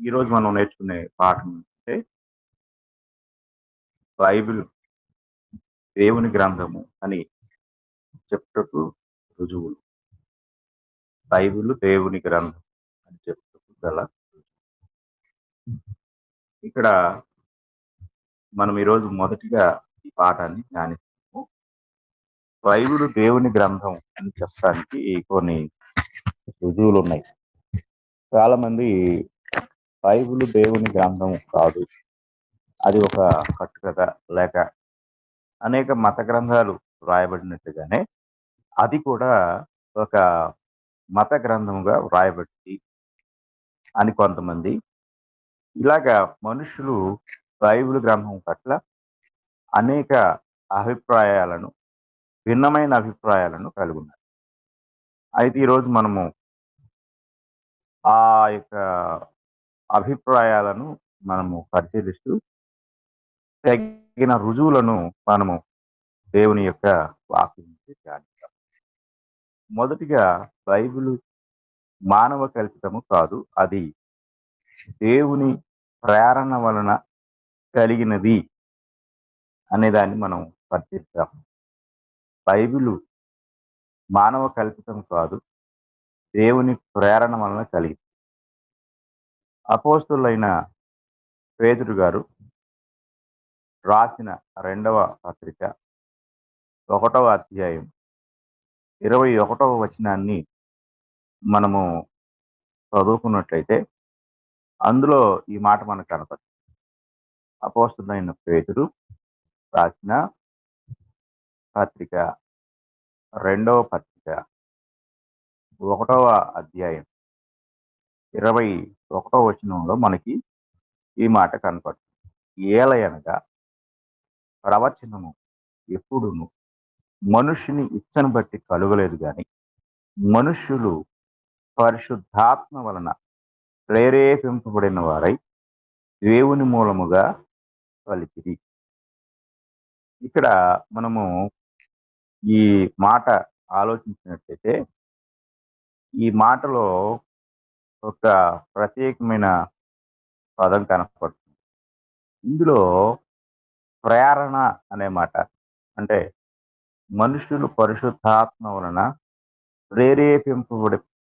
ఈరోజు మనం నేర్చుకునే పాఠం అంటే బైబిల్ దేవుని గ్రంథము అని చెప్పుటకు రుజువులు. బైబిల్ దేవుని గ్రంథం అని చెప్పుటకు గల ఇక్కడ మనం ఈరోజు మొదటిగా ఈ పాఠాన్ని ధ్యానిస్తాము. బైబిల్ దేవుని గ్రంథం అని చెప్పడానికి కొన్ని రుజువులు ఉన్నాయి. చాలా మంది బైబిల్ దేవుని గ్రంథం కాదు, అది ఒక కట్టుకథ లేక అనేక మత గ్రంథాలు వ్రాయబడినట్టుగానే అది కూడా ఒక మత గ్రంథముగా వ్రాయబడింది అని కొంతమంది. ఇలాగా మనుషులు బైబిల్ గ్రంథం పట్ల అనేక అభిప్రాయాలను, భిన్నమైన అభిప్రాయాలను కలిగి ఉన్నారు. అయితే ఈరోజు మనము ఆ యొక్క అభిప్రాయాలను మనము పరిశీలిస్తూ తగిన రుజువులను మనము దేవుని యొక్క వాక్యం నుంచి ధ్యానిస్తాం. మొదటిగా బైబిల్ మానవ కల్పితము కాదు, అది దేవుని ప్రేరణ వలన కలిగినది అనేదాన్ని మనం పరిశీలిస్తాం. బైబిల్ మానవ కల్పితం కాదు, దేవుని ప్రేరణ వలన కలిగింది. అపోస్తులైన పేతురు గారు రాసిన 2వ పత్రిక 1వ అధ్యాయం 21వ వచనాన్ని మనము చదువుకున్నట్లయితే అందులో ఈ మాట మనకు కనపడుతుంది. అపోస్తులైన పేతురు రాసిన పత్రిక 2వ పత్రిక 1వ అధ్యాయం 21వ వచనంలో మనకి ఈ మాట కనపడుతుంది. ఏలయనగా ప్రవచనము ఎప్పుడును మనుషుని ఇచ్చను బట్టి కలుగలేదు గాని మనుష్యులు పరిశుద్ధాత్మ వలన ప్రేరేపింపబడిన వారై దేవుని మూలముగా పలికిరి. ఇక్కడ మనము ఈ మాట ఆలోచించినట్లయితే ఈ మాటలో ఒక ప్రత్యేకమైన పదం కనపడుతుంది. ఇందులో ప్రేరణ అనే మాట అంటే మనుషులు పరిశుద్ధాత్మ వలన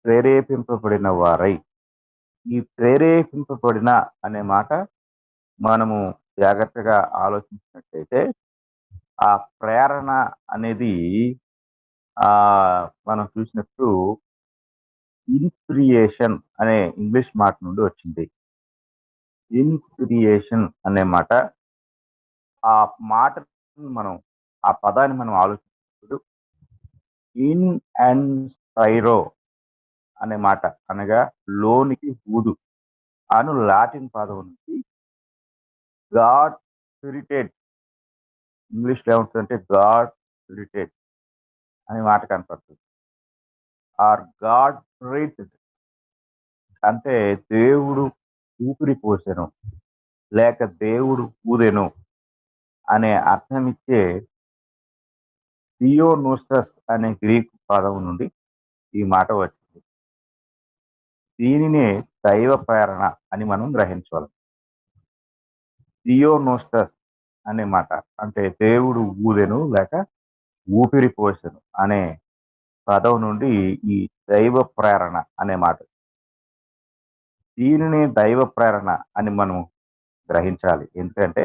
ప్రేరేపింపబడిన వారై. ఈ ప్రేరేపింపబడిన అనే మాట మనము జాగ్రత్తగా ఆలోచించినట్లయితే ఆ ప్రేరణ అనేది ఆ మనం చూసినప్పుడు ఇన్స్పిరియేషన్ అనే ఇంగ్లీష్ మాట నుండి వచ్చింది. ఇన్స్పిరియేషన్ అనే మాట, ఆ మాటని మనం, ఆ పదాన్ని మనం ఆలోచించినప్పుడు ఇన్ అండ్ స్పైరో అనే మాట అనగా లోనికి ఊదు అను లాటిన్ పదం నుంచి గాడ్ స్పిరిటెడ్, ఇంగ్లీష్ లో ఏముంటుందంటే గాడ్ స్పిరిటెడ్ అనే మాట కనపడుతుంది. ఆర్ గాడ్ బ్రీత్డ్ అంటే దేవుడు ఊపిరి పోసెను లేక దేవుడు ఊదెను అనే అర్థమిచ్చే థియోనోస్టస్ అనే గ్రీకు పదం నుండి ఈ మాట వచ్చింది. దీనినే దైవ ప్రేరణ అని మనం గ్రహించాలి. థియోనోస్టస్ అనే మాట అంటే దేవుడు ఊదెను లేక ఊపిరి పోసెను అనే పదం నుండి ఈ దైవ ప్రేరణ అనే మాట. దీనిని దైవ ప్రేరణ అని మనం గ్రహించాలి. ఎందుకంటే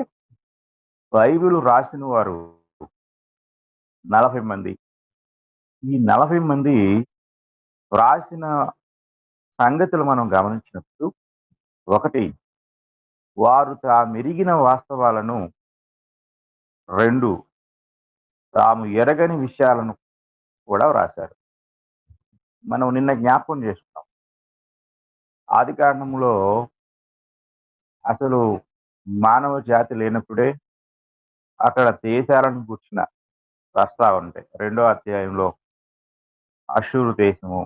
బైబిల్ రాసిన వారు 40 మంది. ఈ 40 మంది వ్రాసిన సంగతులు మనం గమనించినప్పుడు, ఒకటి, వారు తామెరిగిన వాస్తవాలను, 2, తాము ఎరగని విషయాలను కూడా వ్రాశారు. మనం నిన్న జ్ఞాపకం చేసుకున్నాం. ఆది కాండంలో అసలు మానవ జాతి లేనప్పుడే అక్కడ దేశాలను కూర్చున్న ప్రస్తావన ఉంటాయి. 2వ అధ్యాయంలో అషూరు దేశము,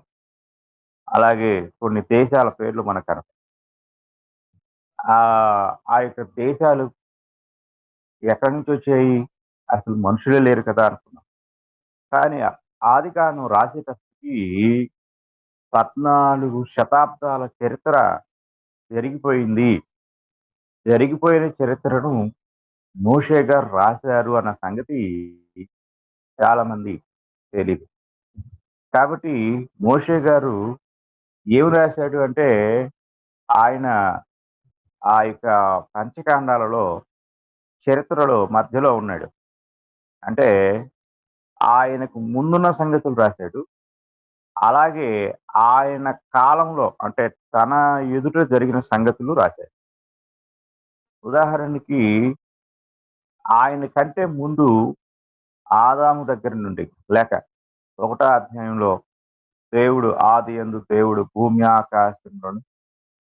అలాగే కొన్ని దేశాల పేర్లు మనకు కనపడతాయి. ఆ యొక్క దేశాలు ఎక్కడి నుంచి వచ్చాయి? అసలు మనుషులే లేరు కదా అనుకున్నాం. కానీ ఆది కాండం రాసేటప్పటికి 14 శతాబ్దాల చరిత్ర జరిగిపోయింది. జరిగిపోయిన చరిత్రను మోషే గారు రాశారు అన్న సంగతి చాలా మంది తెలీదు. కాబట్టి మోషే గారు ఏమి రాశాడు అంటే, ఆయన ఆ యొక్క పంచకాండాలలో చరిత్రలో మధ్యలో ఉన్నాడు. అంటే ఆయనకు ముందున్న సంగతులు రాశాడు. అలాగే ఆయన కాలంలో అంటే తన ఎదుట జరిగిన సంగతులు రాశాడు. ఉదాహరణకి ఆయన కంటే ముందు ఆదాము దగ్గర నుండి లేక ఒకటో అధ్యాయంలో దేవుడు ఆదియందు దేవుడు భూమి ఆకాశములను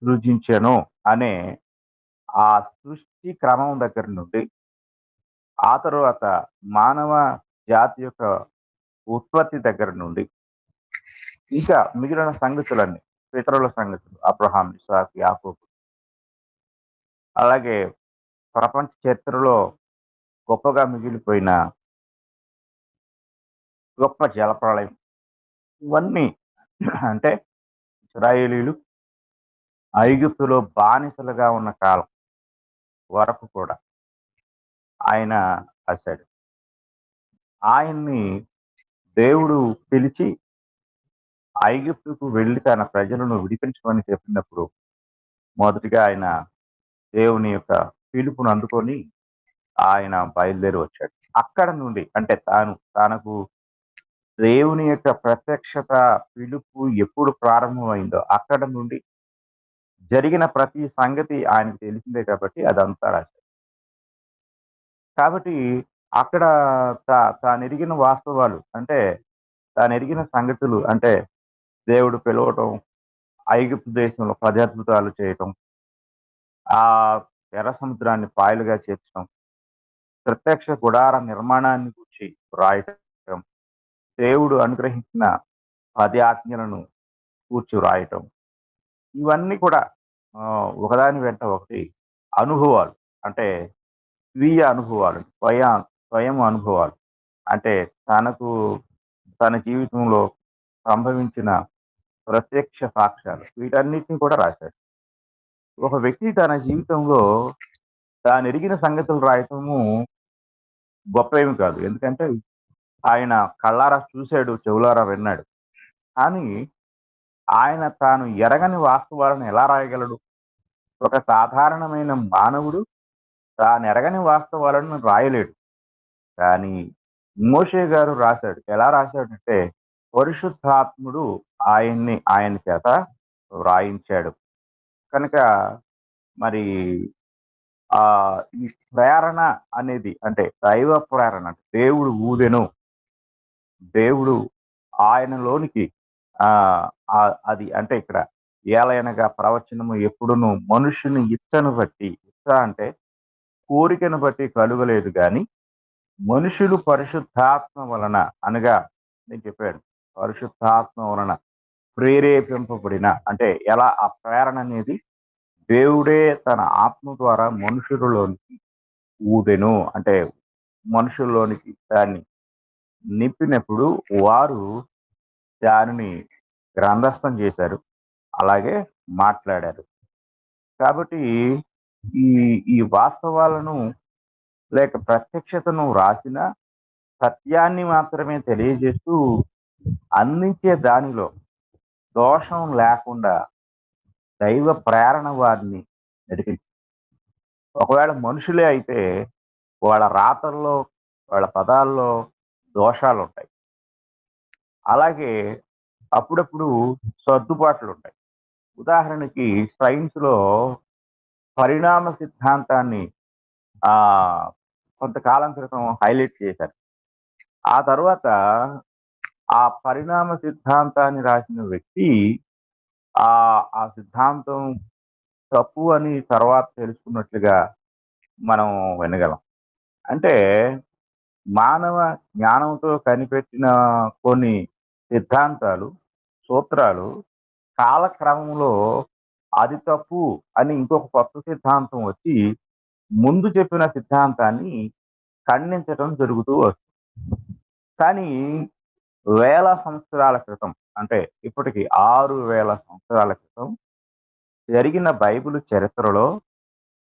సృజించెను అనే ఆ సృష్టి క్రమం దగ్గర నుండి, ఆ తరువాత మానవ జాతి యొక్క ఉత్పత్తి దగ్గర నుండి, ఇంకా మిగిలిన సంగతులన్నీ పితరుల సంగతులు అబ్రహాం, ఇస్సాకు, యాకోబు, అలాగే ప్రపంచ చరిత్రలో గొప్పగా మిగిలిపోయిన గొప్ప జలప్రళయం, ఇవన్నీ అంటే ఇశ్రాయేలీలు ఐగుప్తులో బానిసలుగా ఉన్న కాలం వరకు కూడా ఆయన రాశాడు. ఆయన్ని దేవుడు పిలిచి ఐగుప్తుకు వెళ్లి తన ప్రజలను విడిపించమని చెప్పినప్పుడు మొదటిగా ఆయన దేవుని యొక్క పిలుపును అందుకొని ఆయన బయలుదేరి వచ్చాడు. అక్కడ నుండి అంటే తనకు దేవుని యొక్క ప్రత్యక్షత పిలుపు ఎప్పుడు ప్రారంభమైందో అక్కడ నుండి జరిగిన ప్రతి సంగతి ఆయనకు తెలిసిందే కాబట్టి అదంతా రాశాడు. కాబట్టి అక్కడ తానెరిగిన వాస్తవాలు అంటే తానెరిగిన సంగతులు అంటే దేవుడు పిలవటం, ఐగుప్తు దేశంలో 10 అద్భుతాలు చేయటం, ఆ ఎర్ర సముద్రాన్ని పాయలుగా చేర్చడం, ప్రత్యక్ష గుడార నిర్మాణాన్ని గూర్చి రాయటం, దేవుడు అనుగ్రహించిన 10 ఆజ్ఞలను కూర్చి రాయటం, ఇవన్నీ కూడా ఒకదాని వెంట ఒకటి అనుభవాలు. అంటే స్వీయ అనుభవాలు, స్వయం అనుభవాలు. అంటే తనకు తన జీవితంలో సంభవించిన ప్రత్యక్ష సాక్ష్యాలు వీటన్నిటిని కూడా రాశాడు. ఒక వ్యక్తి తన జీవితంలో తానెరిగిన సంగతులు రాయటము గొప్పేమి కాదు. ఎందుకంటే ఆయన కళ్ళారా చూసాడు, చెవులారా విన్నాడు. కానీ ఆయన తాను ఎరగని వాస్తవాలను ఎలా రాయగలడు? ఒక సాధారణమైన మానవుడు తానెరగని వాస్తవాలను రాయలేడు. కానీ మోషే గారు రాశాడు. ఎలా రాశాడంటే పరిశుద్ధాత్ముడు ఆయన చేత వ్రాయించాడు. కనుక మరి ఈ ప్రేరణ అనేది అంటే దైవ ప్రేరణ దేవుడు ఊదెను. దేవుడు ఆయనలోనికి అది అంటే ఇక్కడ ఏలయనగా ప్రవచనము ఎప్పుడును మనుషుని ఇచ్చను బట్టి, ఇచ్చ అంటే కోరికను బట్టి కలుగలేదు గాని మనుషులు పరిశుద్ధాత్మ వలన అనగా నేను చెప్పాడు పరిశుద్ధాత్మ వలన ప్రేరేపింపబడిన అంటే ఎలా ఆ ప్రేరణ అనేది దేవుడే తన ఆత్మ ద్వారా మనుషులలోనికి ఊదెను అంటే మనుషుల్లోనికి దాన్ని నింపినప్పుడు వారు దానిని గ్రంథస్థం చేశారు. అలాగే మాట్లాడారు. కాబట్టి ఈ ఈ వాస్తవాలను లేక ప్రత్యక్షతను రాసిన సత్యాన్ని మాత్రమే తెలియజేస్తూ అందించే దానిలో దోషం లేకుండా దైవ ప్రేరణ వారిని నడిపించింది. ఒకవేళ మనుషులే అయితే వాళ్ళ రాతల్లో, వాళ్ళ పదాల్లో దోషాలుంటాయి. అలాగే అప్పుడప్పుడు సర్దుబాట్లుంటాయి. ఉదాహరణకి సైన్స్‌లో పరిణామ సిద్ధాంతాన్ని కొంతకాలం క్రితం హైలైట్ చేశారు. ఆ తర్వాత ఆ పరిణామ సిద్ధాంతాన్ని రాసిన వ్యక్తి ఆ సిద్ధాంతం తప్పు అని తర్వాత తెలుసుకున్నట్లుగా మనం వినగలం. అంటే మానవ జ్ఞానంతో కనిపెట్టిన కొన్ని సిద్ధాంతాలు, సూత్రాలు కాలక్రమంలో అది తప్పు అని ఇంకొక కొత్త సిద్ధాంతం వచ్చి ముందు చెప్పిన సిద్ధాంతాన్ని ఖండించటం జరుగుతూ వస్తుంది. కానీ వేల సంవత్సరాల క్రితం అంటే ఇప్పటికి 6000 సంవత్సరాల క్రితం జరిగిన బైబిల్ చరిత్రలో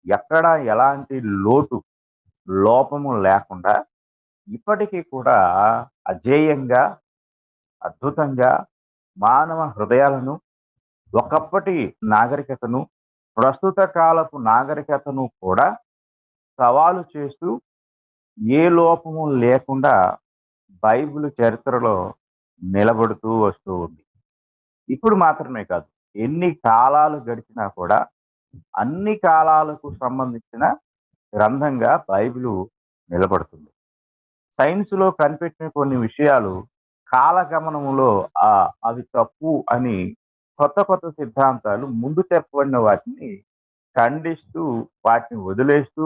ఎక్కడ ఎలాంటి లోటు, లోపము లేకుండా ఇప్పటికీ కూడా అజేయంగా, అద్భుతంగా మానవ హృదయాలను ఒకప్పటి నాగరికతను, ప్రస్తుత కాలపు నాగరికతను కూడా సవాలు చేస్తూ ఏ లోపము లేకుండా బైబిల్ చరిత్రలో నిలబడుతూ వస్తూ ఉంది. ఇప్పుడు మాత్రమే కాదు, ఎన్ని కాలాలు గడిచినా కూడా అన్ని కాలాలకు సంబంధించిన గ్రంథంగా బైబిలు నిలబడుతుంది. సైన్స్‌లో కనిపెట్టిన కొన్ని విషయాలు కాలగమనములో అవి తప్పు అని కొత్త కొత్త సిద్ధాంతాలు ముందు చెప్పబడిన వాటిని ఖండిస్తూ, వాటిని వదిలేస్తూ,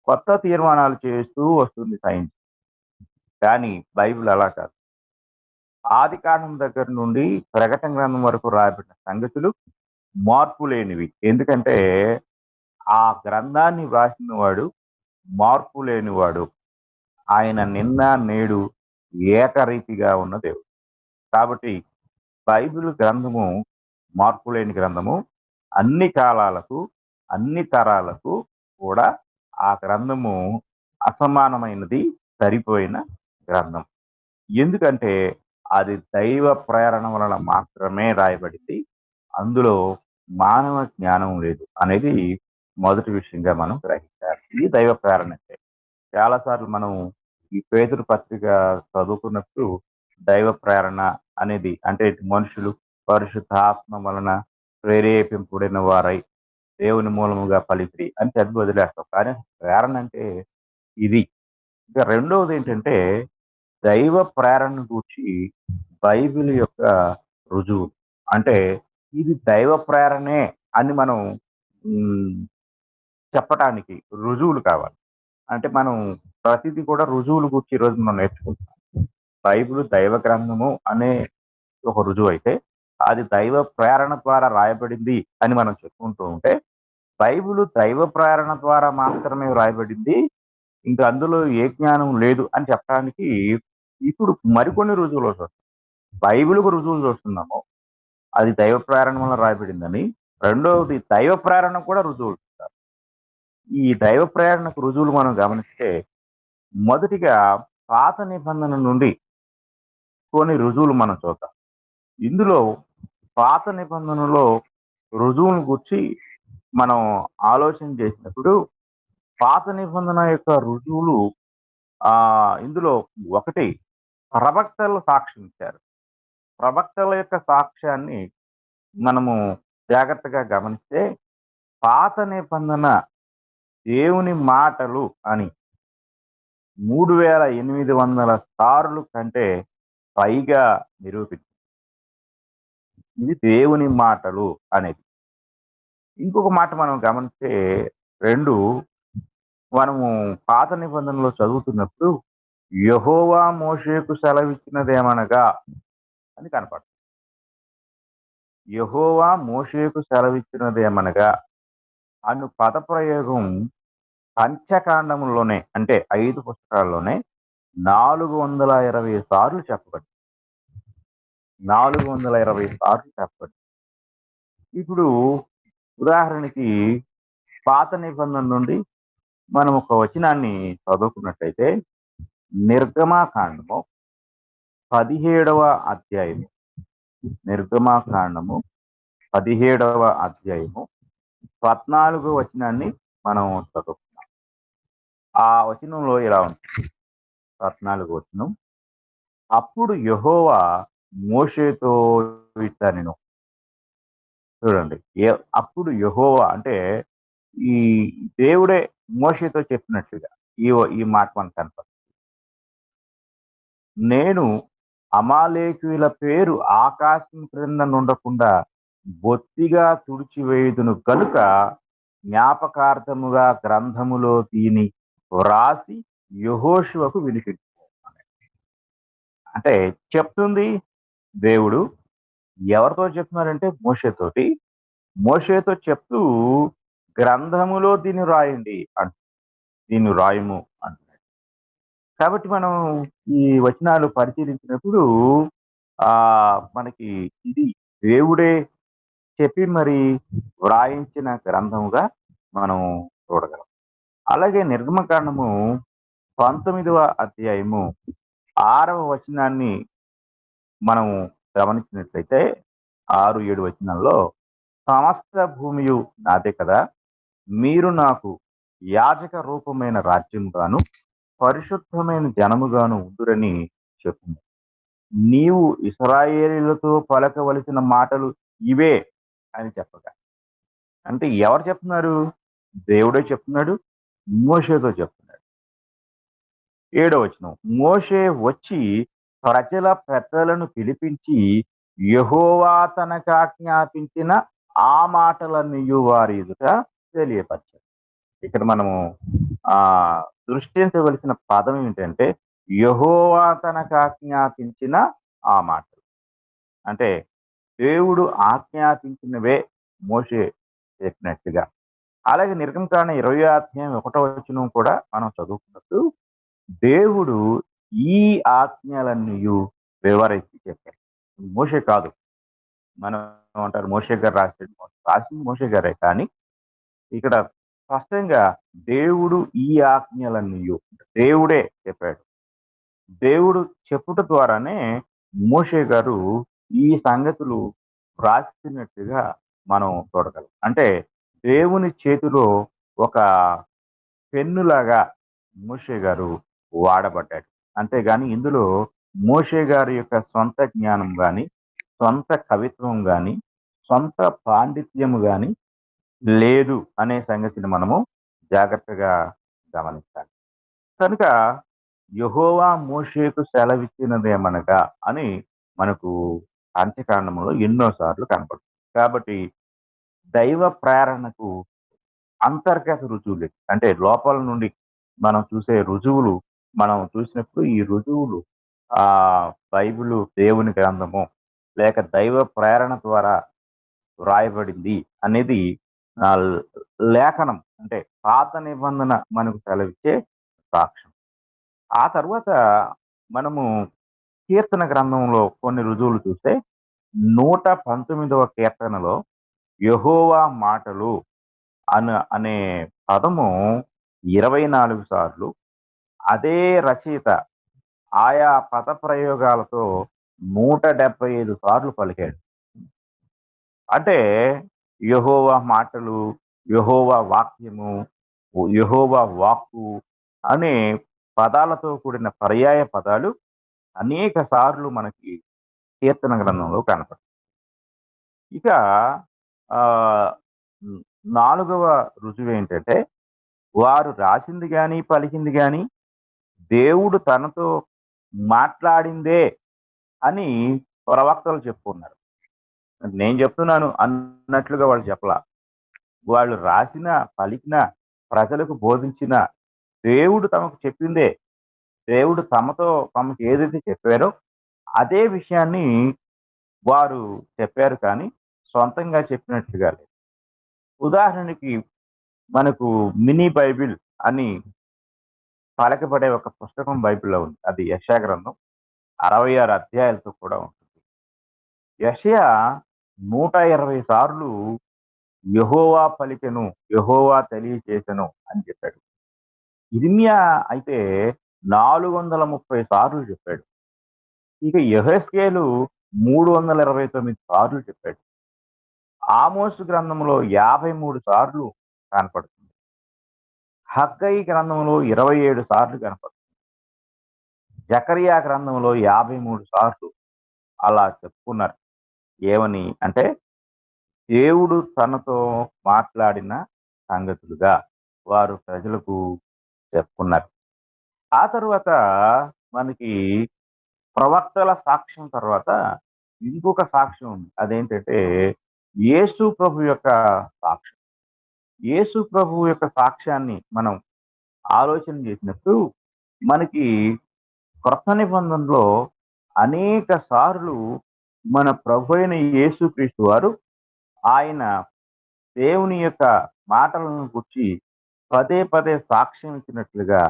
కొత్త తీర్మానాలు చేస్తూ వస్తుంది సైన్స్. కానీ బైబిల్ అలా కాదు. ఆదికాండం దగ్గర నుండి ప్రకటన గ్రంథం వరకు రాయబడిన సంగతులు మార్పు లేనివి. ఎందుకంటే ఆ గ్రంథాన్ని వ్రాసిన వాడు మార్పు లేనివాడు. ఆయన నిన్న, నేడు ఏకరీతిగా ఉన్న దేవుడు. కాబట్టి బైబిల్ గ్రంథము మార్పులేని గ్రంథము. అన్ని కాలాలకు, అన్ని తరాలకు కూడా ఆ గ్రంథము అసమానమైనది, సరిపోయిన గ్రంథం. ఎందుకంటే అది దైవ ప్రేరణ వలన మాత్రమే రాయబడింది. అందులో మానవ జ్ఞానం లేదు అనేది మొదటి విషయంగా మనం గ్రహించాలి. ఇది దైవ ప్రేరణ అంటే. చాలా సార్లు మనం ఈ పేతురు పత్రిక చదువుకున్నప్పుడు దైవ ప్రేరణ అనేది అంటే మనుషులు పరిశుద్ధాత్మ వలన ప్రేరేపింపుడిన వారై దేవుని మూలముగా పలికిరి అని చదివి వదిలేస్తాం. కానీ ప్రేరణ అంటే ఇది. ఇక రెండవది ఏంటంటే దైవ ప్రేరణ గూర్చి బైబిల్ యొక్క రుజువు. అంటే ఇది దైవ ప్రేరణే అని మనం ఉమ్, చెప్పటానికి రుజువులు కావాలి. అంటే మనం ప్రతిదీ కూడా రుజువులు గురించి ఈరోజు మనం నేర్చుకుంటాం. బైబిల్ దైవ గ్రంథము అనే ఒక రుజువు అయితే, అది దైవ ప్రేరణ ద్వారా రాయబడింది అని మనం చెప్పుకుంటూ ఉంటే, బైబిల్ దైవ ప్రేరణ ద్వారా మాత్రమే రాయబడింది. ఇంకా అందులో ఏ జ్ఞానం లేదు అని చెప్పడానికి ఇప్పుడు మరికొన్ని రుజువులు వస్తాయి. బైబిల్‌కు రుజువులు చూస్తున్నాము. అది దైవ ప్రేరణ వల్ల రాయబడిందని. రెండవది దైవ ప్రేరణ కూడా రుజువులు చూస్తారు. ఈ దైవ ప్రేరణకు రుజువులు మనం గమనిస్తే మొదటిగా పాత నిబంధన నుండి కొన్ని రుజువులు మనం చూద్దాం. ఇందులో పాత నిబంధనలో రుజువులను గూర్చి మనం ఆలోచన చేసినప్పుడు, పాత నిబంధన యొక్క రుజువులు ఇందులో ఒకటి ప్రవక్తలు సాక్ష్యం ఇచ్చారు. ప్రవక్తల యొక్క సాక్ష్యాన్ని మనము జాగ్రత్తగా గమనిస్తే, పాత నిబంధన దేవుని మాటలు అని 3800 సార్లు కంటే పైగా నిరూపించింది. ఇది దేవుని మాటలు అనేది. ఇంకొక మాట మనం గమనిస్తే 2 మనము పాత నిబంధనలో చదువుతున్నప్పుడు యెహోవా మోషేకు సెలవిచ్చినదేమనగా అని కనపడుతుంది. యెహోవా మోషేకు సెలవిచ్చినదేమనగా అను పదప్రయోగం పంచకాండములోనే అంటే 5 పుస్తకాల్లోనే 420 సార్లు చెప్పబడింది. 420 సార్లు చెప్పబడింది. ఇప్పుడు ఉదాహరణకి పాత నిబంధన నుండి మనం ఒక వచనాన్ని చదువుకున్నట్టయితే నిర్గమాకాండము 17వ అధ్యాయము. నిర్గమాకాండము 17వ అధ్యాయము 14వ వచనాన్ని మనం చదువుకుందాం. ఆ వచనంలో ఇలా ఉంటుంది. 14వ వచనం. అప్పుడు యెహోవా మోషేతో ఇట్లనెను. చూడండి. అప్పుడు యెహోవా అంటే ఈ దేవుడే మోషేతో చెప్పినట్లుగా ఈ మాట మనకు కనపడుతుంది. నేను అమాలేకీయుల పేరు ఆకాశం క్రింద నుండకుండా బొత్తిగా తుడిచివేయుదును గనుక జ్ఞాపకార్థముగా గ్రంథములో దీని వ్రాసి యెహోషువకు వినిపించు. అంటే చెప్తుంది దేవుడు. ఎవరితో చెప్తున్నారంటే మోషేతోటి. మోషేతో చెప్తూ గ్రంథములో దీన్ని రాయండి దీన్ని రాయము అంటున్నాడు. కాబట్టి మనం ఈ వచనాలు పరిశీలించినప్పుడు మనకి ఇది దేవుడే చెప్పి మరి వ్రాయించిన గ్రంథముగా మనం చూడగలం. అలాగే నిర్గమకాండము 19వ అధ్యాయము 6వ వచనాన్ని మనము గమనించినట్లయితే 6, 7 వచనాల్లో సమస్త భూమియు నాదే కదా! మీరు నాకు యాజక రూపమైన రాజ్యముగాను, పరిశుద్ధమైన జనముగాను ఉందురని చెప్పుము. నీవు ఇశ్రాయేలీయులతో పలకవలసిన మాటలు ఇవే అని చెప్పగా. అంటే ఎవరు చెప్తున్నారు? దేవుడే చెప్తున్నాడు. మోషేతో చెప్తున్నాడు. 7వ వచనం. మోషే వచ్చి ప్రజల పెద్దలను పిలిపించి యెహోవా తనకాజ్ఞాపించిన ఆ మాటలన్నీయు వారి ఎదుట తెలియపరిచాడు. ఇక్కడ మనము దృష్టించవలసిన పదం ఏంటంటే యెహోవా తనకాజ్ఞాపించిన ఆ మాటలు. అంటే దేవుడు ఆజ్ఞాపించినవే మోషే చెప్పినట్టుగా. అలాగే నిర్గమకాండ 20వ అధ్యాయం 1వ వచనం కూడా మనం చదువుకున్నట్టు దేవుడు ఈ ఆజ్ఞలన్నీయు వివరించి చెప్పారు. మోషే కాదు. మనం అంటారు మోషే గారు రాసింది మోషే గారే. కానీ ఇక్కడ స్పష్టంగా దేవుడు ఈ ఆజ్ఞలన్నీయు దేవుడే చెప్పాడు. దేవుడు చెప్పుట ద్వారానే మోషే గారు ఈ సంగతులు రాసినట్టుగా మనం చూడగలం. అంటే దేవుని చేతిలో ఒక పెన్నులాగా మోషే గారు వాడబడ్డాడు. అంతేగాని ఇందులో మోషే గారి యొక్క సొంత జ్ఞానం గాని, సొంత కవిత్వం గాని, సొంత పాండిత్యము గాని లేదు అనే సంగతిని మనము జాగ్రత్తగా గమనించాలి. కనుక యెహోవా మోషేకు సెలవిచ్చినదేమనగా అని మనకు ఆదికాండములో ఎన్నో సార్లు కనపడుతుంది. కాబట్టి దైవ ప్రేరణకు అంతర్గత రుజువులు అంటే లోపల నుండి మనం చూసే రుజువులు మనం చూసినప్పుడు ఈ రుజువులు ఆ బైబిలు దేవుని గ్రంథము లేక దైవ ప్రేరణ ద్వారా వ్రాయబడింది అనేది ఆ, లేఖనం అంటే పాత నిబంధన మనకు సెలవిచ్చే సాక్ష్యం. ఆ తర్వాత మనము కీర్తన గ్రంథంలో కొన్ని రుజువులు చూస్తే 119వ కీర్తనలో యెహోవా మాటలు అనే పదము 24 సార్లు అదే రచయిత ఆయా పద ప్రయోగాలతో 175 సార్లు పలికాడు. అంటే యెహోవా మాటలు, యెహోవా వాక్యము, యెహోవా వాక్కు అనే పదాలతో కూడిన పర్యాయ పదాలు అనేక సార్లు మనకి కీర్తన గ్రంథంలో కనపడతాయి. ఇక ఆహ్, హ్మ్. 4వ రుజువేంటంటే, వారు రాసింది గాని, పలికింది గాని, దేవుడు తనతో మాట్లాడిందే అని ప్రవక్తలు చెప్పుకున్నారు. నేను చెప్తున్నాను అన్నట్లుగా వాళ్ళు చెప్పలా. వాళ్ళు రాసిన, పలికిన, ప్రజలకు బోధించిన దేవుడు తమకు చెప్పిందే. దేవుడు తమకు ఏదైతే చెప్పారో అదే విషయాన్ని వారు చెప్పారు కానీ, సొంతంగా చెప్పినట్టుగా లేదు. ఉదాహరణకి మనకు మినీ బైబిల్ అని పలకబడే ఒక పుస్తకం బైబిల్‌లో ఉంది. అది యెషయా గ్రంథం. 66 అధ్యాయాలతో కూడా ఉంటుంది. యెషయా 120 సార్లు యెహోవా పలికెను, యెహోవా తెలియచేసెను అని చెప్పాడు. యిర్మీయా అయితే 430 సార్లు చెప్పాడు. ఇక యెహెజ్కేలు 329 సార్లు చెప్పాడు. ఆమోసు గ్రంథంలో 53 సార్లు కనపడుతుంది. హగ్గయి గ్రంథంలో 27 సార్లు కనపడుతుంది. జకరియా గ్రంథంలో 53 సార్లు అలా చెప్పుకున్నారు. ఏమని అంటే దేవుడు తనతో మాట్లాడిన సంగతులుగా వారు ప్రజలకు చెప్పుకున్నారు. ఆ తరువాత మనకి ప్రవక్తల సాక్ష్యం తర్వాత ఇంకొక సాక్ష్యం ఉంది. అదేంటంటే యేసు ప్రభు యొక్క సాక్ష్యం. యేసు ప్రభు యొక్క సాక్ష్యాన్ని మనం ఆలోచన చేసినప్పుడు మనకి క్రొత్త నిబంధనలో అనేక సార్లు మన ప్రభు అయిన యేసుక్రీస్తు వారు ఆయన దేవుని యొక్క మాటలను గురించి పదే పదే సాక్ష్యం ఇచ్చినట్లుగా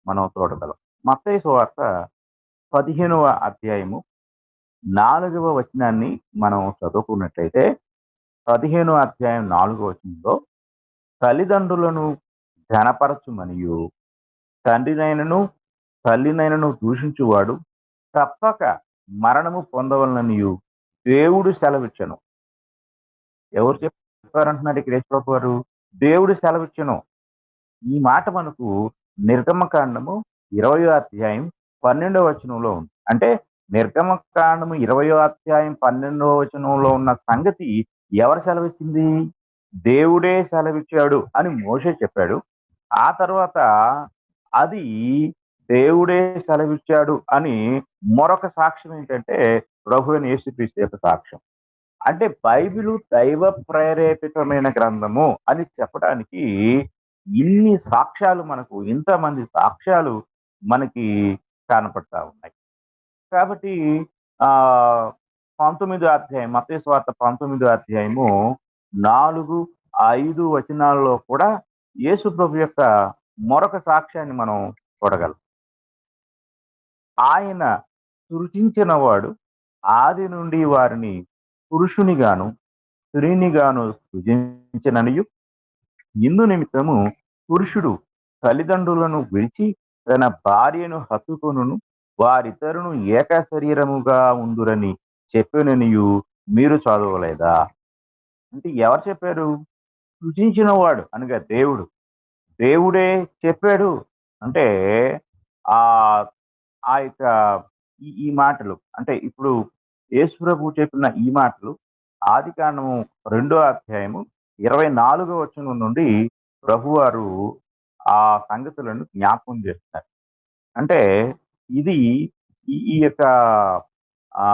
మనం చూడగలం. మత్తయి సువార్త 15వ అధ్యాయము 4వ వచనాన్ని మనం చదువుకున్నట్లయితే 15 అధ్యాయం 4 వచనంలో తల్లిదండ్రులను ఘనపరచుమనియు తండ్రినైనను తల్లినైనను దూషించువాడు తప్పక మరణము పొందవలననియు దేవుడు సెలవిచ్చెను. ఎవరు చెప్పారంటున్నాడు ఇక్కడ యేసుప్రభు వారు? దేవుడు సెలవిచ్చెను. ఈ మాట మనకు నిర్గమకాండము 20వ అధ్యాయం 12వ వచనంలో ఉంది. అంటే నిర్గమకాండము 20వ అధ్యాయం 12వ వచనంలో ఉన్న సంగతి ఎవరు సెలవిచ్చింది? దేవుడే సెలవిచ్చాడు అని మోషే చెప్పాడు. ఆ తర్వాత అది దేవుడే సెలవిచ్చాడు అని మరొక సాక్ష్యం ఏంటంటే ప్రభువైన యేసుక్రీస్తు యొక్క సాక్ష్యం. అంటే బైబిలు దైవ ప్రేరేపితమైన గ్రంథము అని చెప్పడానికి ఇన్ని సాక్ష్యాలు మనకు ఇంతమంది సాక్ష్యాలు మనకి కనపడతా ఉన్నాయి. కాబట్టి ఆ 19వ అధ్యాయం మత్తయి సువార్త 19వ అధ్యాయము 4, 5 వచనాల్లో కూడా యేసు ప్రభు యొక్క మరొక సాక్ష్యాన్ని మనం చూడగలం. ఆయన సృజించిన వాడు ఆది నుండి వారిని పురుషునిగాను స్త్రీనిగాను సృజించిననియు ఇందు నిమిత్తము పురుషుడు తల్లిదండ్రులను విడిచి తన భార్యను హత్తుకొనును వారిద్దరును ఏక శరీరముగా ఉందురని చెప్పెననియు మీరు చదవలేదా? అంటే ఎవరు చెప్పారు? సృజించిన వాడు అనగా దేవుడు. దేవుడే చెప్పాడు. అంటే ఆ ఆ యొక్క ఈ మాటలు అంటే ఇప్పుడు యేసుప్రభు చెప్పిన ఈ మాటలు ఆదికాండము 2వ అధ్యాయము 24వ వచనం నుండి ప్రభువారు ఆ సంగతులను జ్ఞాపకం చేస్తారు. అంటే ఇది ఈ యొక్క ఆ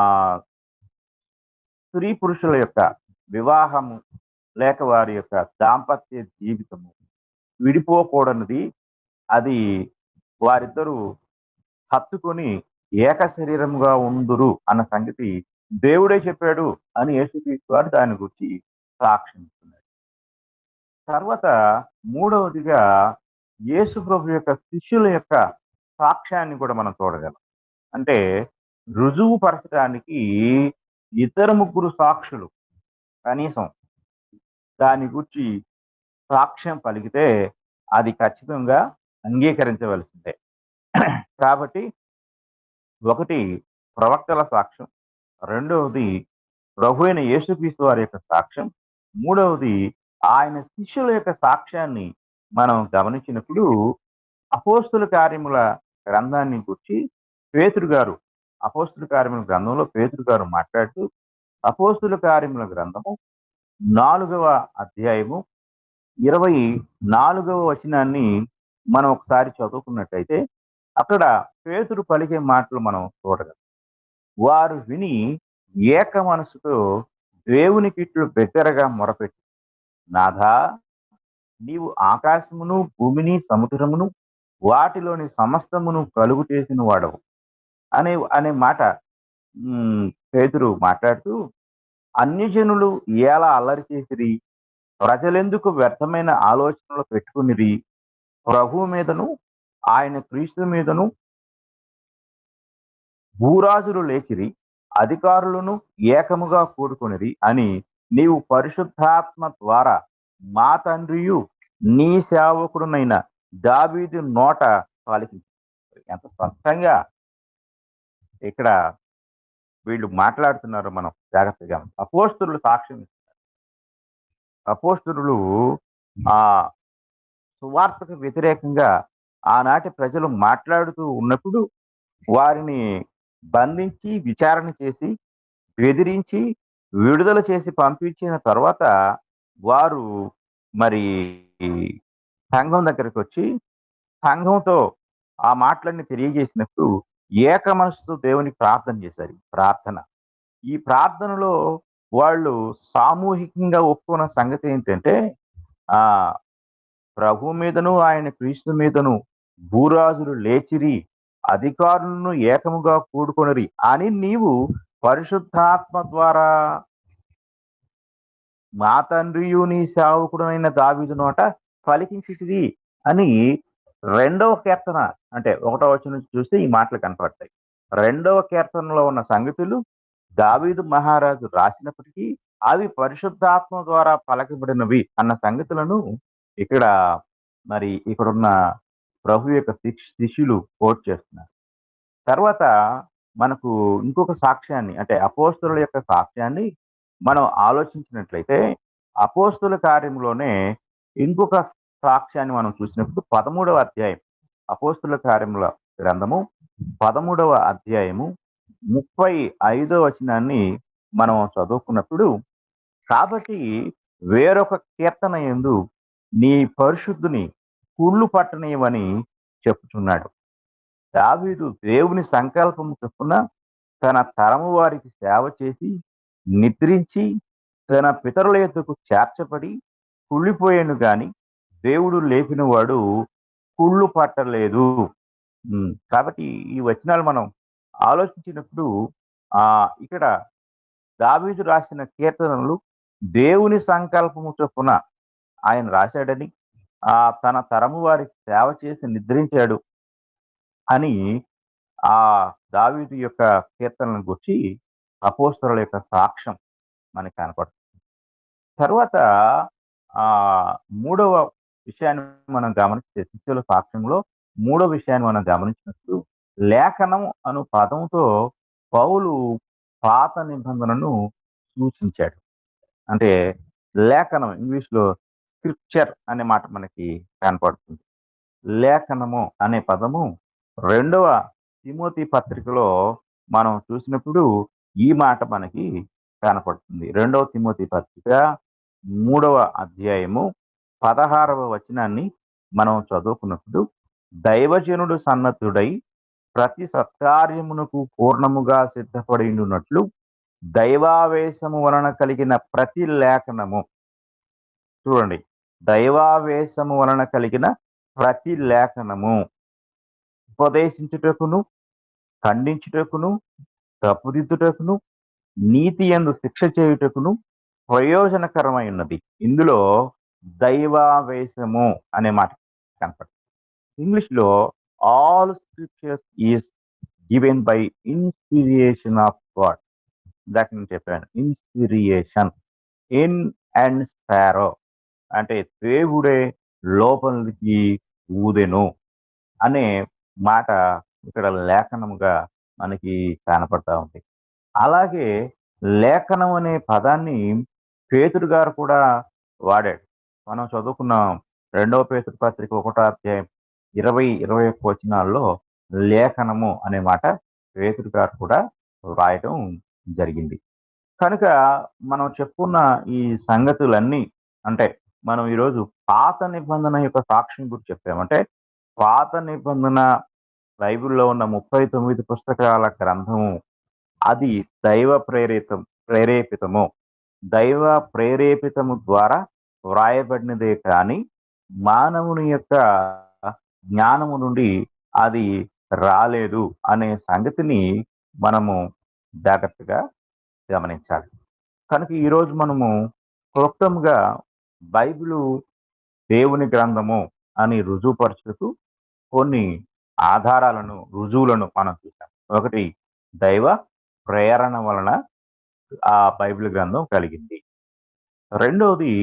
స్త్రీ పురుషుల యొక్క వివాహము లేక వారి యొక్క దాంపత్య జీవితము విడిపోకూడనిది. అది వారిద్దరూ హత్తుకొని ఏక శరీరముగా ఉందురు అన్న సంగతి దేవుడే చెప్పాడు అని యేసుక్రీస్తు వారు దాని గురించి సాక్ష్యం ఇస్తున్నారు. తర్వాత మూడవదిగా యేసు ప్రభు యొక్క శిష్యుల యొక్క సాక్ష్యాన్ని కూడా మనం చూడగలం. అంటే రుజువు పరచడానికి ఇద్దరు ముగ్గురు సాక్షులు కనీసం దాని గురించి సాక్ష్యం పలికితే అది ఖచ్చితంగా అంగీకరించవలసిందే. కాబట్టి ఒకటి ప్రవక్తల సాక్ష్యం, రెండవది ప్రభు అయిన యేసుక్రీస్తు వారి యొక్క సాక్ష్యం, మూడవది ఆయన శిష్యుల యొక్క సాక్ష్యాన్ని మనం గమనించినప్పుడు అపోస్తుల కార్యముల గ్రంథాన్ని గురించి పేతురు గారు అపోస్తుల కార్యముల గ్రంథంలో పేతురు గారు మాట్లాడుతూ అపోస్తుల కార్యముల గ్రంథము 4వ అధ్యాయము 24వ వచనాన్ని మనం ఒకసారి చదువుకున్నట్టయితే అక్కడ పేతురు పలికే మాటలు మనం చూడగలం. వారు విని ఏక మనసుతో దేవునికి ఇట్లు బిగ్గరగా మొరపెట్టి, నాథా, నీవు ఆకాశమును భూమిని సముద్రమును వాటిలోని సమస్తమును కలుగు చేసిన వాడవు అనే అనే మాట పేతురు మాట్లాడుతూ, అన్యజనులు ఎలా అల్లరి చేసిరి, ప్రజలెందుకు వ్యర్థమైన ఆలోచనలు పెట్టుకునిరి, ప్రభువు మీదను ఆయన క్రీస్తు మీదను భూరాజులు లేచిరి, అధికారులను ఏకముగా కూడుకొనిరి అని నీవు పరిశుద్ధాత్మ ద్వారా మా తండ్రియు నీ సేవకుడునైన దావీదు నోట పలికించారు. ఎంత స్పష్టంగా ఇక్కడ వీళ్ళు మాట్లాడుతున్నారు మనం జాగ్రత్తగా. అపోస్తులు సాక్ష్యం ఇస్తున్నారు. అపోస్తులు ఆ సువార్తకు వ్యతిరేకంగా ఆనాటి ప్రజలు మాట్లాడుతూ ఉన్నప్పుడు వారిని బంధించి విచారణ చేసి బెదిరించి విడుదల చేసి పంపించిన తర్వాత వారు మరి సంఘం దగ్గరికి వచ్చి సంఘంతో ఆ మాటలన్నీ తెలియజేసినప్పుడు ఏక మనసుతో దేవునికి ప్రార్థన చేశారు. ఈ ప్రార్థనలో వాళ్ళు సామూహికంగా ఒప్పుకున్న సంగతి ఏంటంటే ఆ ప్రభు మీదను ఆయన క్రీస్తు మీదను భూరాజులు లేచిరి, అధికారులను ఏకముగా కూడుకొనిరి అని నీవు పరిశుద్ధాత్మ ద్వారా మా తండ్రియు నీ సేవకుడైన దావీదు నోట పలికించితివి అని రెండవ కీర్తన అంటే 1వ వచనం నుంచి చూస్తే ఈ మాటలు కనపడతాయి. రెండవ కీర్తనలో ఉన్న సంగతులు దావీదు మహారాజు రాసినప్పటికీ అవి పరిశుద్ధాత్మ ద్వారా పలకబడినవి అన్న సంగతులను ఇక్కడ మరి ఇక్కడున్న ప్రభు యొక్క శిష్యులు కోట్ చేస్తున్నారు. తర్వాత మనకు ఇంకొక సాక్ష్యాన్ని అంటే అపోస్తలుల యొక్క సాక్ష్యాన్ని మనం ఆలోచించినట్లయితే అపోస్తల కార్యంలోనే ఇంకొక సాక్ష్యాన్ని మనం చూసినప్పుడు 13వ అధ్యాయం అపోస్తల కార్యముల గ్రంథము 13వ అధ్యాయము 35వ వచనాన్ని మనం చదువుకున్నప్పుడు కాబట్టి వేరొక కీర్తన యందు నీ పరిశుద్ధుని కుళ్ళు పట్టనీయమని చెప్పుచున్నాడు. దావీదు దేవుని సంకల్పము చొప్పున తన తరము వారికి సేవ చేసి నిద్రించి తన పితరుల యొద్దకు చేర్చబడి కుళ్ళిపోయాను గాని దేవుడు లేపిన వాడు కుళ్ళు పట్టలేదు. కాబట్టి ఈ వచనాలు మనం ఆలోచించినప్పుడు ఇక్కడ దావీదు రాసిన కీర్తనలు దేవుని సంకల్పము చొప్పున ఆయన రాశాడని తన తరము వారికి సేవ చేసి నిద్రించాడు అని ఆ దావీదు యొక్క కీర్తనలను గురించి అపోస్తలుల యొక్క సాక్ష్యం మనకి కనపడుతుంది. తర్వాత ఆ మూడవ విషయాన్ని మనం గమనిస్తే శిష్యుల సాక్ష్యంలో మూడవ విషయాన్ని మనం గమనించినప్పుడు లేఖనం అను పదంతో పౌలు పాత నిబంధనను సూచించాడు. అంటే లేఖనం ఇంగ్లీష్లో స్క్రిప్చర్ అనే మాట మనకి కనపడుతుంది. లేఖనము అనే పదము 2వ తిమోతి పత్రికలో మనం చూసినప్పుడు ఈ మాట మనకి కనపడుతుంది. 2వ తిమోతి పత్రిక 3వ అధ్యాయము 16వ వచనాన్ని మనం చదువుకున్నప్పుడు దైవజనుడు సన్నద్ధుడై ప్రతి సత్కార్యమునకు పూర్ణముగా సిద్ధపడినట్లు దైవావేశము వలన కలిగిన ప్రతి లేఖనము చూడండి, దైవావేశము వలన కలిగిన ప్రతి లేఖనము ఉపదేశించుటకును, ఖండించుటకును, తప్పుదిద్దుటకును, నీతి యందు శిక్ష చేయుటకును ప్రయోజనకరమై ఉన్నది. ఇందులో దైవావేశము అనే మాట కనపడుతుంది. ఇంగ్లీష్లో all scriptures is given by inspiration of God. ఇందాక నేను చెప్పాను ఇన్స్పిరేషన్, ఇన్ అండ్ స్పారో అంటే దేవుడే లోపలికి ఊదెను అనే మాట ఇక్కడ లేఖనముగా మనకి కనపడతా ఉంది. అలాగే లేఖనం అనే పదాన్ని పేతురు గారు కూడా వాడాడు. మనం చదువుకున్నాం 2వ పేతురు పత్రిక 1వ అధ్యాయం 20-21 వచనాల్లో లేఖనము అనే మాట పేతురు గారు కూడా వ్రాయటం జరిగింది. కనుక మనం చెప్పుకున్న ఈ సంగతులన్నీ అంటే మనం ఈరోజు పాత నిబంధన యొక్క సాక్ష్యం గురించి చెప్పామంటే పాత నిబంధన బైబిల్లో ఉన్న 39 పుస్తకాల గ్రంథము అది దైవ ప్రేరేపితము దైవ ప్రేరేపితము ద్వారా వ్రాయబడినదే కానీ మానవుని యొక్క జ్ఞానము నుండి అది రాలేదు అనే సంగతిని మనము జాగ్రత్తగా గమనించాలి. కనుక ఈరోజు మనము క్లుప్తంగా బైబిలు దేవుని గ్రంథము అని రుజువుపరచుటకు కొన్ని ఆధారాలను రుజువులను మనం చూసాం. ఒకటి, దైవ ప్రేరణ వలన ఆ బైబిల్ గ్రంథం కలిగింది. రెండవది,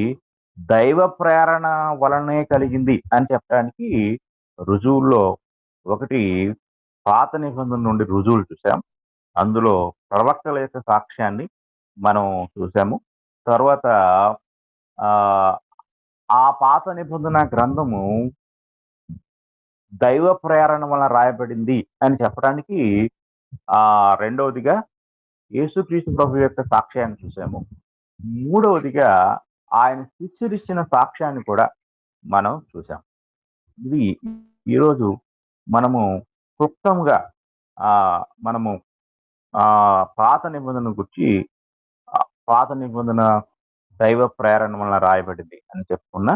దైవ ప్రేరణ వలనే కలిగింది అని చెప్పడానికి రుజువుల్లో ఒకటి పాత నిబంధన నుండి రుజువులు చూసాం. అందులో ప్రవక్తల యొక్క సాక్ష్యాన్ని మనం చూసాము. తర్వాత ఆ పాత నిబంధన గ్రంథము దైవ ప్రేరణ వలన రాయబడింది అని చెప్పడానికి రెండవదిగా యేసుక్రీస్తు ప్రభు యొక్క సాక్ష్యాన్ని చూసాము. మూడవదిగా ఆయన శిష్యుడిచ్చిన సాక్ష్యాన్ని కూడా మనం చూసాం. ఇది ఈరోజు మనము క్లుప్తంగా మనము పాత నిబంధన గురించి పాత నిబంధన దైవ ప్రేరణ వలన రాయబడింది అని చెప్పుకున్న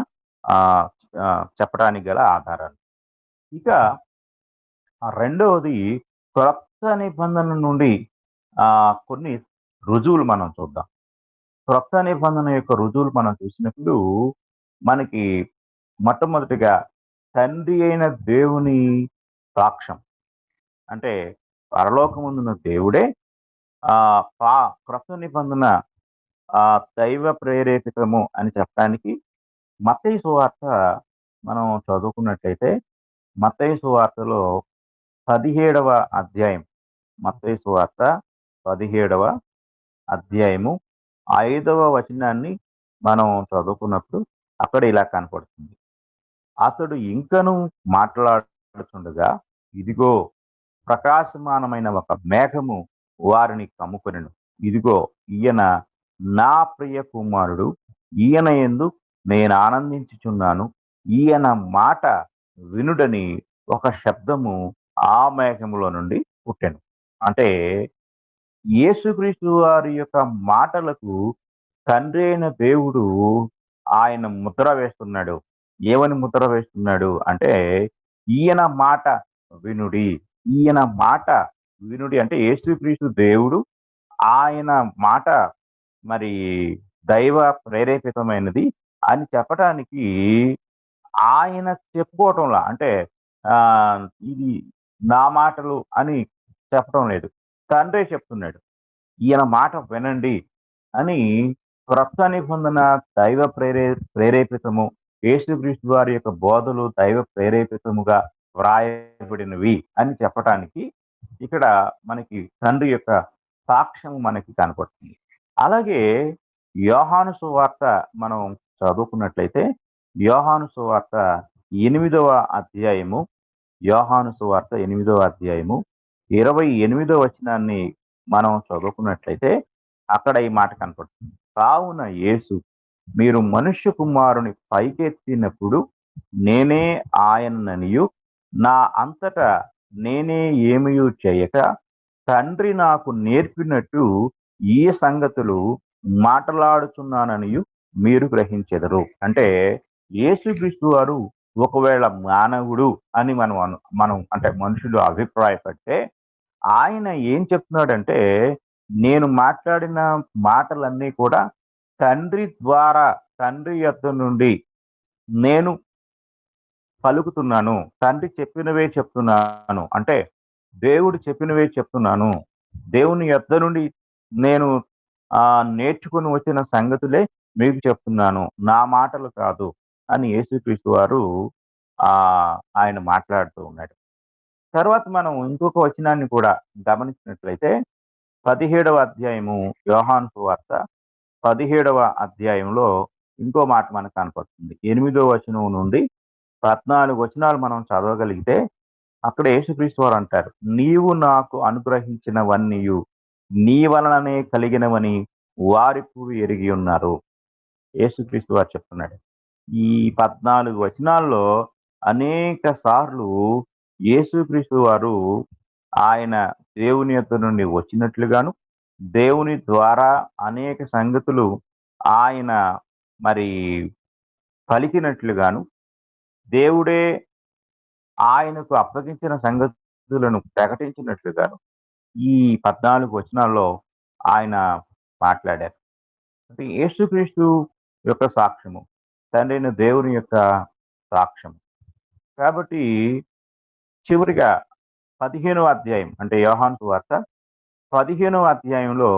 చెప్పడానికి గల ఆధారాలు. ఇక రెండవది క్రొత్త నిబంధన నుండి కొన్ని రుజువులు మనం చూద్దాం. క్రొత్త నిబంధన యొక్క రుజువులు మనం చూసినప్పుడు మనకి మొట్టమొదటిగా తండ్రి అయిన దేవుని సాక్ష్యం అంటే పరలోకముందున్న దేవుడే క్రొత్త నిబంధన ఆ దైవ ప్రేరేపితము అని చెప్పడానికి మత్తయి సువార్త మనం చదువుకున్నట్లయితే మత్తయి సువార్తలో 17వ అధ్యాయం, మత్తయి సువార్త 17వ అధ్యాయము 5వ వచనాన్ని మనం చదువుకున్నప్పుడు అక్కడ ఇలా కనపడుతుంది. అతడు ఇంకను మాట్లాడుచుండగా, ఇదిగో ప్రకాశమానమైన ఒక మేఘము వారిని కమ్ముకొనెను. ఇదిగో ఈయన నా ప్రియ కుమారుడు, ఈయన యందు నేను ఆనందించుచున్నాను, ఈయన మాట వినుడని ఒక శబ్దము ఆ మేఘములో నుండి పుట్టెను. అంటే యేసుక్రీస్తు వారి యొక్క మాటలకు తండ్రి అయిన దేవుడు ఆయన ముద్ర వేస్తున్నాడు. ఏమని ముద్ర వేస్తున్నాడు అంటే, ఈయన మాట వినుడి. ఈయన మాట వినుడి అంటే యేసుక్రీస్తు దేవుడు ఆయన మాట మరి దైవ ప్రేరేపితమైనది అని చెప్పటానికి ఆయన చెప్పుకోవటంలా అంటే ఆ ఇది నా మాటలు అని చెప్పడం లేదు. తండ్రే చెప్తున్నాడు. ఈయన మాట వినండి అని క్రొత్త నిబంధన దైవ ప్రేరేపితము, యేసుక్రీస్తు వారి యొక్క బోధలు దైవ ప్రేరేపితముగా వ్రాయబడినవి అని చెప్పటానికి ఇక్కడ మనకి తండ్రి యొక్క సాక్ష్యం మనకి కనపడుతుంది. అలాగే యోహాను సువార్త మనం చదువుకున్నట్లయితే యోహాను సువార్త 8వ అధ్యాయము, యోహాను సువార్త 8వ అధ్యాయము 28వ వచనాన్ని మనం చదువుకున్నట్లయితే అక్కడ ఈ మాట కనపడుతుంది. కావున యేసు, మీరు మనుష్య కుమారుని పైకెత్తినప్పుడు నేనే ఆయననియు, నా అంతటా నేనే ఏమీ చేయక తండ్రి నాకు నేర్పినట్టు ఈ సంగతులు మాట్లాడుచున్నాననియు మీరు గ్రహించెదరు. అంటే యేసుక్రీస్తు వారు ఒకవేళ మానవుడు అని మనం అంటే మనుషులు అభిప్రాయపడితే ఆయన ఏం చెప్తున్నాడంటే, నేను మాట్లాడిన మాటలన్నీ కూడా తండ్రి ద్వారా, తండ్రి యొద్ద నుండి నేను పలుకుతున్నాను. తండ్రి చెప్పినవే చెప్తున్నాను. అంటే దేవుడు చెప్పినవే చెప్తున్నాను. దేవుని యొద్ద నుండి నేను నేర్చుకొని వచ్చిన సంగతులే మీకు చెప్తున్నాను. నా మాటలు కాదు అని యేసుక్రీస్తు వారు ఆయన మాట్లాడుతూ ఉన్నాడు. తర్వాత మనం ఇంకొక వచనాన్ని కూడా గమనించినట్లయితే 17వ అధ్యాయము యోహాను సువార్త 17వ అధ్యాయంలో ఇంకో మాట మనకు కనపడుతుంది. 8వ వచనం నుండి 14 వచనాలు మనం చదవగలిగితే అక్కడ యేసుక్రీస్తు వారు అంటారు, నీవు నాకు అనుగ్రహించినవన్నీయు నీ వలననే కలిగినవని వారిప్పుడు ఎరిగి ఉన్నారు. యేసుక్రీస్తు వారు చెప్తున్నాడు. ఈ 14 వచనాల్లో అనేక సార్లు యేసుక్రీస్తు వారు ఆయన దేవుని యొద్ద నుండి వచ్చినట్లుగాను, దేవుని ద్వారా అనేక సంగతులు ఆయన మరి పలికినట్లుగాను, దేవుడే ఆయనకు అప్పగించిన సంగతులను ప్రకటించినట్లుగాను ఈ 14 వచనాల్లో ఆయన మాట్లాడారు. అంటే యేసుక్రీస్తు యొక్క సాక్ష్యము, తండ్రైన దేవుని యొక్క సాక్ష్యం. కాబట్టి చివరిగా 15వ అధ్యాయం అంటే యోహాను సువార్త 15వ అధ్యాయంలో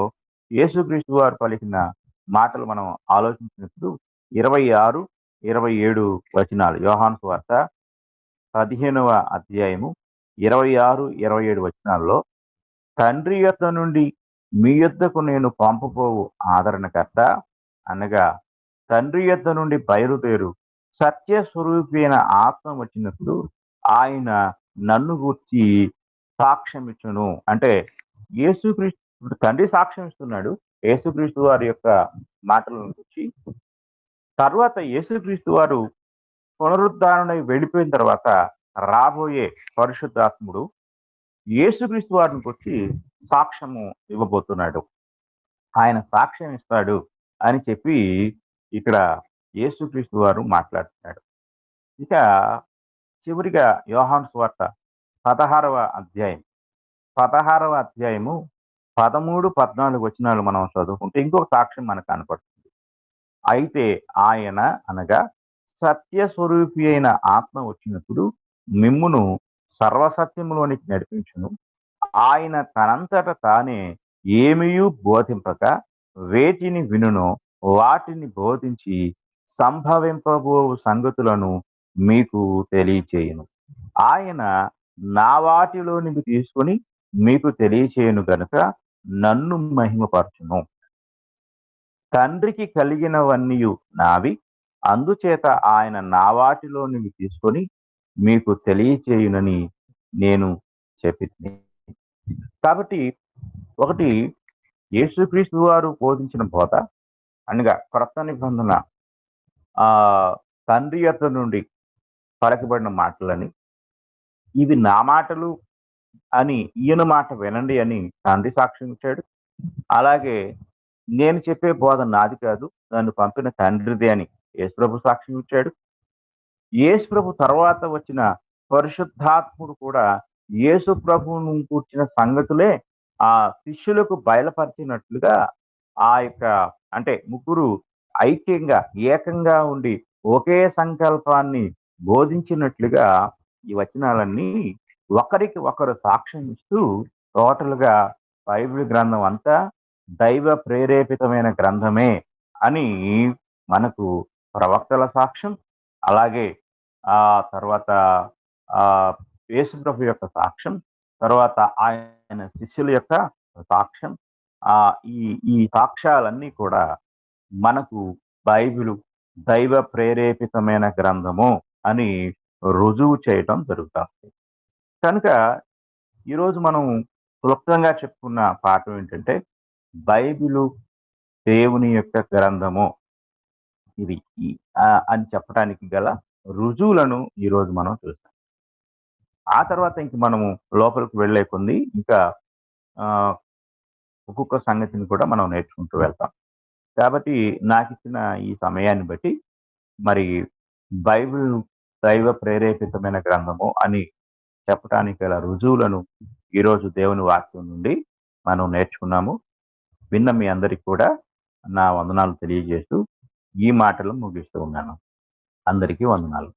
యేసుక్రీస్తు వారు పలికిన మాటలు మనం ఆలోచించినప్పుడు 26, 27 వచనాలు. యోహాను సువార్త 15వ అధ్యాయము 26, 27 వచనాల్లో, తండ్రి యొద్ద నుండి మీ యొద్దకు నేను పంపబోవు ఆదరణకర్త అనగా తండ్రి యొద్ద నుండి బయలుదేరు సత్య స్వరూపైన ఆత్మ వచ్చినప్పుడు ఆయన నన్ను గూర్చి సాక్ష్యం ఇచ్చును. అంటే యేసుక్రీస్తు తండ్రి సాక్ష్యం ఇస్తున్నాడు యేసుక్రీస్తు వారి యొక్క మాటలను గురించి. తర్వాత యేసుక్రీస్తు వారు పునరుద్ధరణై వెళ్ళిపోయిన తర్వాత రాబోయే పరిశుద్ధాత్ముడు యేసుక్రీస్తు వారిని గురించి సాక్ష్యము ఇవ్వబోతున్నాడు. ఆయన సాక్ష్యం ఇస్తాడు అని చెప్పి ఇక్కడ యేసుక్రీస్తు వారు మాట్లాడుతున్నాడు. ఇక చివరిగా యోహాను సువార్త 16వ అధ్యాయం 16వ అధ్యాయము 13, 14 వచనాలు మనం చదువుకుంటే ఇంకొక సాక్ష్యం మనకు కనపడుతుంది. అయితే ఆయన అనగా సత్య స్వరూపి అయిన ఆత్మ వచ్చినప్పుడు మిమ్మును సర్వసత్యములోనికి నడిపించును. ఆయన తనంతట తానే ఏమీయూ బోధింపక వేటిని వినునో వాటిని బోధించి సంభవింపబోవు సంగతులను మీకు తెలియచేయును. ఆయన నా వాటిలోనివి తీసుకొని మీకు తెలియచేయును గనుక నన్ను మహిమపరచును. తండ్రికి కలిగినవన్నీయు నావి, అందుచేత ఆయన నా వాటిలోనివి తీసుకొని మీకు తెలియచేయునని నేను చెప్పితిని. కాబట్టి ఒకటి, యేసుక్రీస్తు వారు బోధించిన బోధ అనగా క్రొత్త నిబంధన ఆ తండ్రి యొద్ద నుండి పలకబడిన మాటలని, ఇవి నా మాటలు అని, ఈయన మాట వినండి అని తండ్రి సాక్ష్యం ఇచ్చాడు. అలాగే నేను చెప్పే బోధ నాది కాదు, నన్ను పంపిన తండ్రిదే అని యేసుప్రభు సాక్ష్యం ఇచ్చాడు. యేసుప్రభు తర్వాత వచ్చిన పరిశుద్ధాత్ముడు కూడా యేసు ప్రభువును కూర్చిన సంగతులే ఆ శిష్యులకు బయలుపరిచినట్లుగా, ఆ యొక్క అంటే ముగ్గురు ఐక్యంగా ఏకంగా ఉండి ఒకే సంకల్పాన్ని బోధించినట్లుగా ఈ వచనాలన్నీ ఒకరికి ఒకరు సాక్ష్యం ఇస్తూ టోటల్ గా బైబిల్ గ్రంథం అంతా దైవ ప్రేరేపితమైన గ్రంథమే అని మనకు ప్రవక్తల సాక్ష్యం, అలాగే ఆ తర్వాత ఆ యేసుప్రభు యొక్క సాక్ష్యం, తర్వాత ఆయన శిష్యుల యొక్క సాక్ష్యం, ఆ ఈ ఈ సాక్ష్యాలన్నీ కూడా మనకు బైబిలు దైవ ప్రేరేపితమైన గ్రంథము అని రుజువు చేయటం జరుగుతుంది. కనుక ఈరోజు మనం క్లుప్తంగా చెప్పుకున్న పాఠం ఏంటంటే, బైబిలు దేవుని యొక్క గ్రంథము ఇది అని చెప్పడానికి గల రుజువులను ఈరోజు మనం చూస్తాం. ఆ తర్వాత ఇంక మనము లోపలికి వెళ్లే కొంది ఇంకా ఆ, ఒక్కొక్క సంగతిని కూడా మనం నేర్చుకుంటూ వెళ్తాం. కాబట్టి నాకు ఇచ్చిన ఈ సమయాన్ని బట్టి మరి బైబిల్ దైవ ప్రేరేపితమైన గ్రంథము అని చెప్పడానికి గల రుజువులను ఈరోజు దేవుని వాక్యం నుండి మనం నేర్చుకున్నాము. విన్న మీ అందరికి కూడా నా వందనాలు తెలియజేస్తూ ఈ మాటలు ముగిస్తూ ఉన్నాను. అందరికీ వందనాలు.